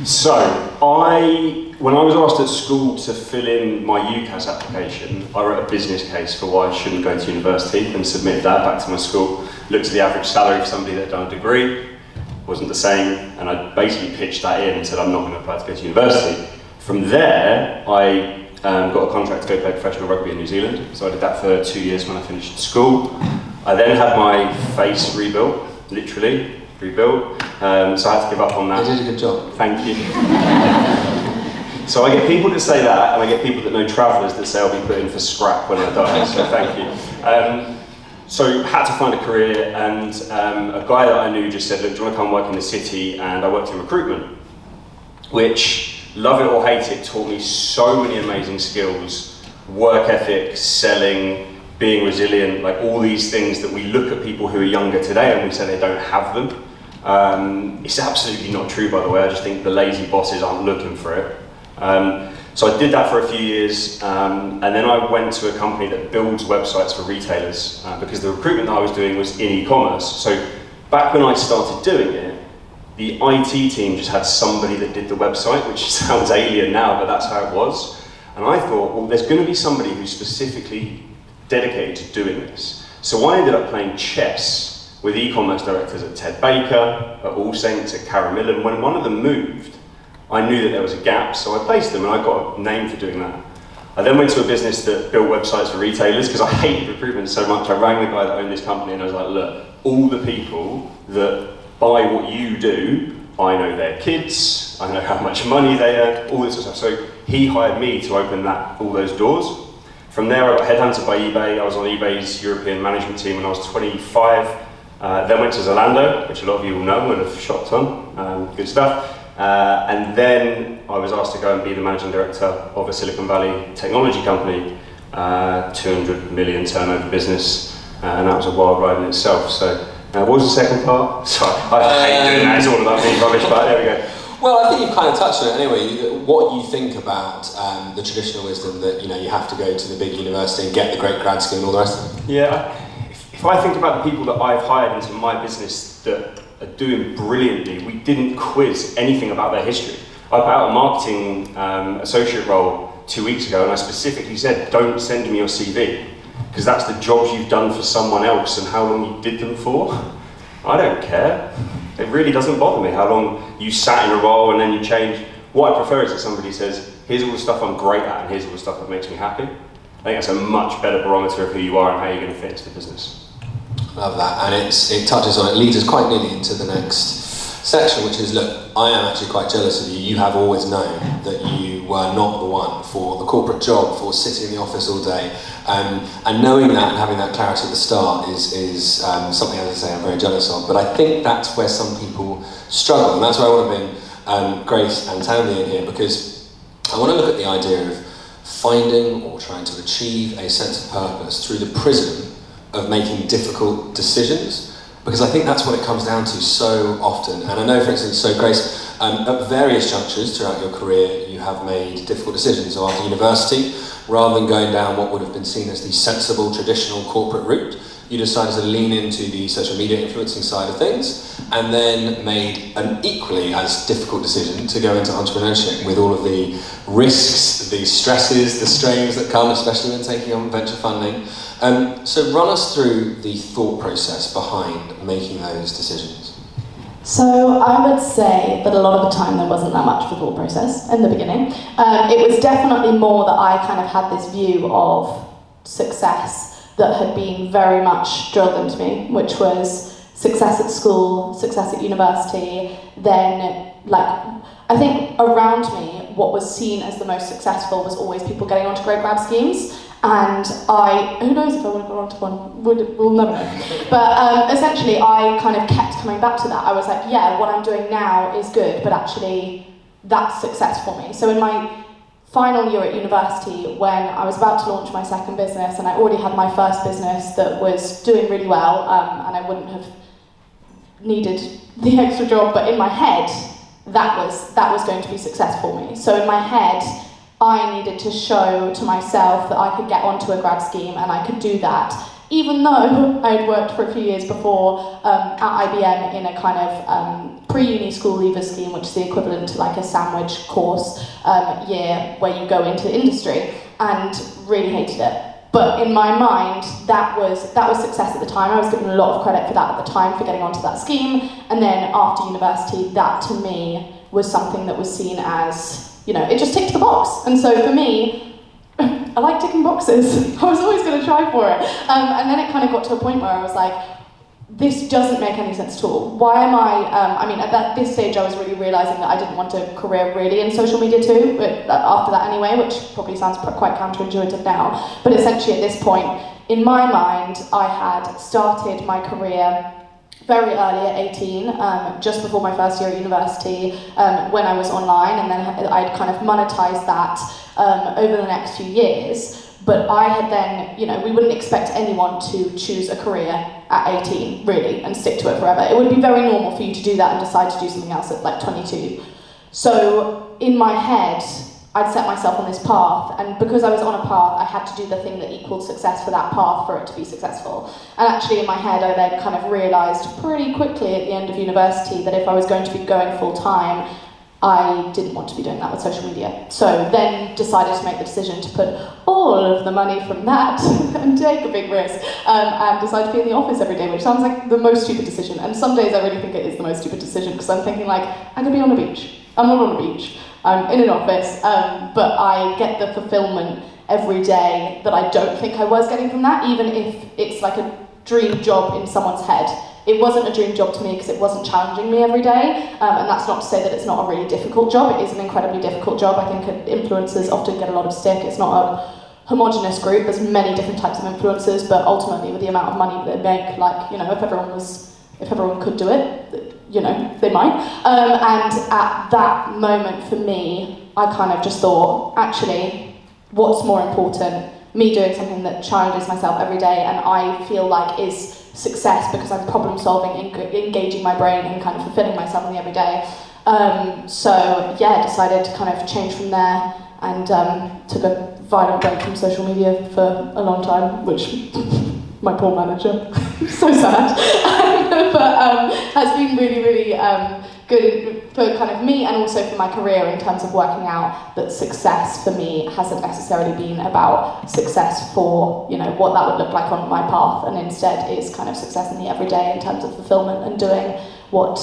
So, when I was asked at school to fill in my UCAS application, I wrote a business case for why I shouldn't go to university and submitted that back to my school. Looked at the average salary for somebody that had done a degree, wasn't the same, and I basically pitched that in and said I'm not going to apply to go to university. From there, I got a contract to go play professional rugby in New Zealand, so I did that for 2 years when I finished school. I then had my face rebuilt, literally rebuilt, so I had to give up on that. You did a good job. Thank you. So I get people that say that, and I get people that know travellers that say I'll be put in for scrap when I die, so thank you. So had to find a career, and a guy that I knew just said, look, do you want to come work in the city? And I worked in recruitment, which, love it or hate it, taught me so many amazing skills, work ethic, selling, being resilient, like all these things that we look at people who are younger today and we say they don't have them. It's absolutely not true, by the way. I just think the lazy bosses aren't looking for it. So I did that for a few years, and then I went to a company that builds websites for retailers, because the recruitment that I was doing was in e-commerce. So back when I started doing it, the IT team just had somebody that did the website, which sounds alien now, but that's how it was. And I thought, well, there's going to be somebody who's specifically dedicated to doing this. So I ended up playing chess with e-commerce directors at Ted Baker, at All Saints, at Caramillan. When one of them moved, I knew that there was a gap, so I placed them and I got a name for doing that. I then went to a business that built websites for retailers because I hated recruitment so much. I rang the guy that owned this company and I was like, look, all the people that buy what you do, I know their kids, I know how much money they earn, all this sort of stuff. So he hired me to open all those doors. From there I got headhunted by eBay. I was on eBay's European management team when I was 25. Then went to Zalando, which a lot of you will know and have shopped on, good stuff. And then I was asked to go and be the managing director of a Silicon Valley technology company, 200 million turnover business, and that was a wild ride in itself. So, what was the second part? Sorry, I hate doing that, it's all about being rubbish, but there we go. Well, I think you've kind of touched on it anyway. What you think about the traditional wisdom that you have to go to the big university and get the great grad scheme and all the rest of it? Yeah, if I think about the people that I've hired into my business that are doing brilliantly, we didn't quiz anything about their history. I put out a marketing associate role 2 weeks ago, and I specifically said, don't send me your CV, because that's the jobs you've done for someone else and how long you did them for. I don't care. It really doesn't bother me how long you sat in a role and then you change. What I prefer is that somebody says, here's all the stuff I'm great at and here's all the stuff that makes me happy. I think that's a much better barometer of who you are and how you're going to fit into the business. Love that, and it touches on, it leads us quite nearly into the next section, which is, look, I am actually quite jealous of you. You have always known that you were not the one for the corporate job, for sitting in the office all day, and knowing that and having that clarity at the start is something, as I say, I'm very jealous of. But I think that's where some people struggle, and that's why I want to bring Grace and Townley in here, because I want to look at the idea of finding or trying to achieve a sense of purpose through the prism of making difficult decisions, because I think that's what it comes down to so often. And I know, for instance, so Grace, at various junctures throughout your career, you have made difficult decisions. So after university, rather than going down what would have been seen as the sensible, traditional corporate route, you decided to lean into the social media influencing side of things, and then made an equally as difficult decision to go into entrepreneurship with all of the risks, the stresses, the strains that come, especially when taking on venture funding. So run us through the thought process behind making those decisions. So I would say that a lot of the time there wasn't that much of a thought process in the beginning. It was definitely more that I kind of had this view of success that had been very much drilled into me, which was success at school, success at university, then I think around me what was seen as the most successful was always people getting onto great grad schemes. And who knows if I would have gone onto one, we'll never know. But essentially I kind of kept coming back to that. I was like, yeah, what I'm doing now is good, but actually that's success for me. So in my final year at university, when I was about to launch my second business, and I already had my first business that was doing really well, and I wouldn't have needed the extra job, but in my head, that was going to be success for me. So in my head, I needed to show to myself that I could get onto a grad scheme and I could do that even though I had worked for a few years before at IBM in a kind of pre-uni school leaver scheme, which is the equivalent to like a sandwich course year where you go into industry, and really hated it. But in my mind, that was success at the time. I was given a lot of credit for that at the time, for getting onto that scheme. And then after university, that to me was something that was seen as, you know, it just ticked the box. And so for me, I like ticking boxes. I was always going to try for it. And then it kind of got to a point where I was like, this doesn't make any sense at all. Why am I mean, at this stage I was really realising that I didn't want a career really in social media too, but after that anyway, which probably sounds quite counterintuitive now. But essentially at this point, in my mind, I had started my career very early at 18, just before my first year at university, when I was online, and then I'd kind of monetised that over the next few years. But I had then, you know, we wouldn't expect anyone to choose a career at 18, really, and stick to it forever. It would be very normal for you to do that and decide to do something else at like 22. So in my head, I'd set myself on this path, and because I was on a path, I had to do the thing that equaled success for that path for it to be successful. And actually in my head, I then kind of realised pretty quickly at the end of university that if I was going to be going full time, I didn't want to be doing that with social media. So then decided to make the decision to put all of the money from that and take a big risk and decide to be in the office every day, which sounds like the most stupid decision. And some days I really think it is the most stupid decision because I'm thinking like, I'm gonna be on a beach. I'm not on a beach. I'm in an office, but I get the fulfillment every day that I don't think I was getting from that, even if it's like a dream job in someone's head. It wasn't a dream job to me because it wasn't challenging me every day, and that's not to say that it's not a really difficult job. It is an incredibly difficult job. I think influencers often get a lot of stick. It's not a homogenous group. There's many different types of influencers, but ultimately with the amount of money that they make, like, you know, if everyone could do it, you know, they might. And at that moment for me, I kind of just thought, actually, what's more important? Me doing something that challenges myself every day and I feel like is success because I'm problem solving, engaging my brain and kind of fulfilling myself in the everyday. So yeah, decided to kind of change from there and took a violent break from social media for a long time, which my poor manager, so sad. But has been really, really good for kind of me and also for my career in terms of working out that success for me hasn't necessarily been about success for, you know, what that would look like on my path, and instead is kind of success in the everyday in terms of fulfillment and doing what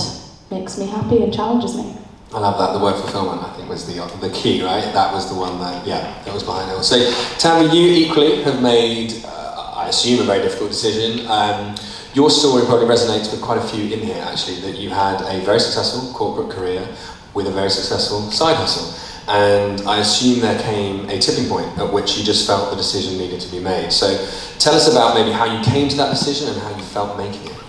makes me happy and challenges me. I love that. The word fulfillment, I think, was the key, right? That was the one that was behind it all. So, Tammy, you equally have made, I assume, a very difficult decision. Your story probably resonates with quite a few in here, actually, that you had a very successful corporate career with a very successful side hustle. And I assume there came a tipping point at which you just felt the decision needed to be made. So tell us about maybe how you came to that decision and how you felt making it.